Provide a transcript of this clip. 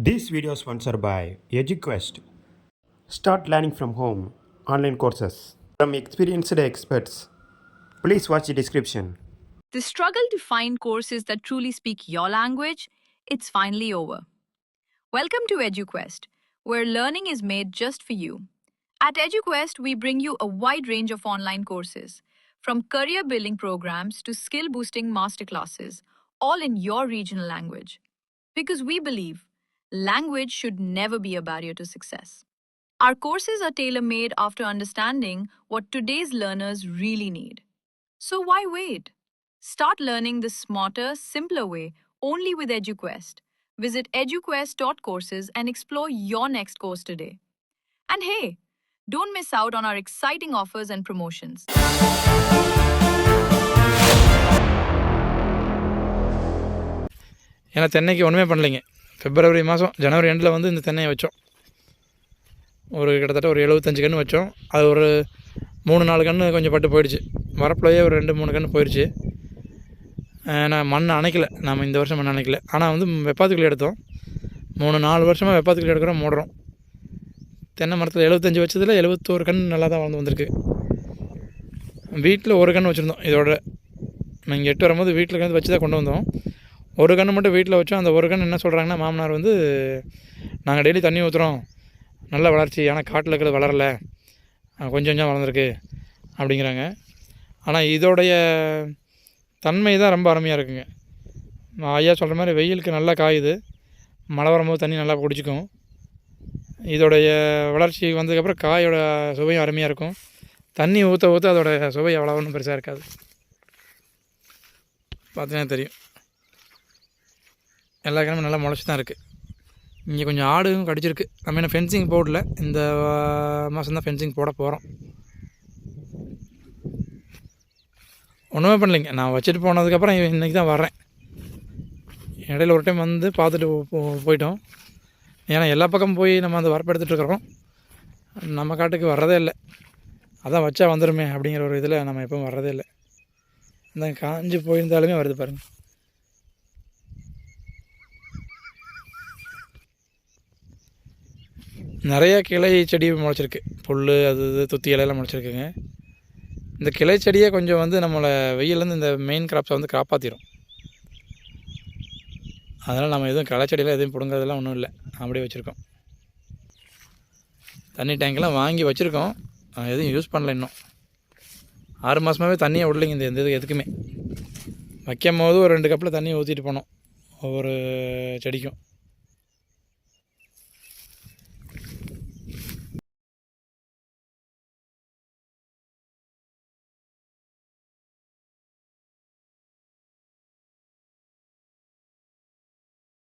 This video is sponsored by EduQuest. Start learning from home. Online courses from experienced experts. Please watch the description. The struggle to find courses that truly speak your language, it's finally over. Welcome to EduQuest, where learning is made just for you. At EduQuest, we bring you a wide range of online courses, from career building programs to skill boosting masterclasses, all in your regional language. Because we believe language should never be a barrier to success. Our courses are tailor made after understanding what today's learners really need. So why wait? Start learning the smarter, simpler way only with EduQuest. Visit eduquest.courses and explore your next course today. And hey, don't miss out on our exciting offers and promotions. ஏன்னா தென்னைக்கு ஒன்றுமே பண்ணலைங்க. பிப்ரவரி மாதம் ஜனவரி எண்டில் வந்து இந்த தென்னையை வச்சோம். கிட்டத்தட்ட ஒரு 75 கன்று வச்சோம். அது ஒரு 3-4 கன்று கொஞ்சம் பட்டு போயிடுச்சு. வரப்புலையே ஒரு 2-3 கன்று போயிடுச்சு. நான் மண் அணைக்கலை, நம்ம இந்த வருஷம் மண் அணைக்கலை. ஆனால் வந்து வெப்பாத்துக்குள்ளி எடுத்தோம். 3-4 வருஷமாக வெப்பாத்துக்குள்ளி எடுக்கிறோம், மூடுறோம். தென்னை மரத்தில் 75 வச்சதில் 71 கன்று நல்லா தான் வளர்ந்து வந்திருக்கு. வீட்டில் ஒரு கன்று வச்சுருந்தோம். இதோட நாங்கள் 8 வரும்போது வீட்டில் கன்று வச்சு தான் கொண்டு வந்தோம். ஒரு கன்று மட்டும் வீட்டில் வச்சோம். அந்த ஒரு கன்று என்ன சொல்கிறாங்கன்னா, மாமனார் வந்து நாங்கள் டெய்லி தண்ணி ஊற்றுறோம், நல்ல வளர்ச்சி, ஆனால் காட்டில் இருக்கிறது வளரலை, கொஞ்சம் கொஞ்சம் வளர்ந்துருக்கு அப்படிங்கிறாங்க. ஆனால் இதோடைய தன்மை தான் ரொம்ப அருமையாக இருக்குங்க. ஐயா சொல்கிற மாதிரி வெயிலுக்கு நல்லா காயுது, மழை வரும்போது தண்ணி நல்லா குடிச்சிக்கும். இதோடைய வளர்ச்சி வந்ததுக்கப்புறம் காயோட சுவையும் அருமையாக இருக்கும். தண்ணி ஊற்ற ஊற்ற அதோடய சுவை அவ்வளோ ஒன்றும் பெருசாக இருக்காது. பார்த்தீங்கன்னா தெரியும், எல்லா கிழமையும் நல்லா முளைச்சி தான் இருக்குது. இங்கே கொஞ்சம் ஆடும் கடிச்சிருக்கு. நம்ம என்ன ஃபென்சிங் போடல, இந்த மாதம் தான் ஃபென்சிங் போட போகிறோம். ஒன்றுமே பண்ணலைங்க. நான் வச்சுட்டு போனதுக்கப்புறம் இன்றைக்கி தான் வர்றேன். இடையில ஒரு டைம் வந்து பார்த்துட்டு போயிட்டோம். ஏன்னா எல்லா பக்கமும் போய் நம்ம அந்த வரப்பு எடுத்துகிட்ருக்குறோம், நம்ம காட்டுக்கு வர்றதே இல்லை. அதான் வச்சா வந்துடுமே அப்படிங்கிற ஒரு இதில் நம்ம எப்பவும் வர்றதே இல்லை. இந்த காஞ்சி போயிருந்தாலுமே வருது பாருங்கள். நிறையா கிளை செடி முளைச்சிருக்கு. புல், அது இது துத்தி இலையெல்லாம் முளைச்சிருக்குங்க. இந்த கிளை செடியே கொஞ்சம் வந்து நம்மளை வெயிலேருந்து இந்த மெயின் கிராப்ஸை வந்து காப்பாற்றிடும். அதனால் நம்ம எதுவும் களை செடியெல்லாம் எதுவும் பிடுங்கிறதெல்லாம் ஒன்றும் இல்லை, அப்படியே வச்சுருக்கோம். தண்ணி டேங்கெல்லாம் வாங்கி வச்சுருக்கோம், எதுவும் யூஸ் பண்ணல இன்னும். 6 மாதமாகவே தண்ணியை விடலைங்க இந்த இது எதுக்குமே. வைக்கும் போது ஒரு 2 கப்பில் தண்ணி ஊற்றிட்டு போனோம் ஒவ்வொரு செடிக்கும்.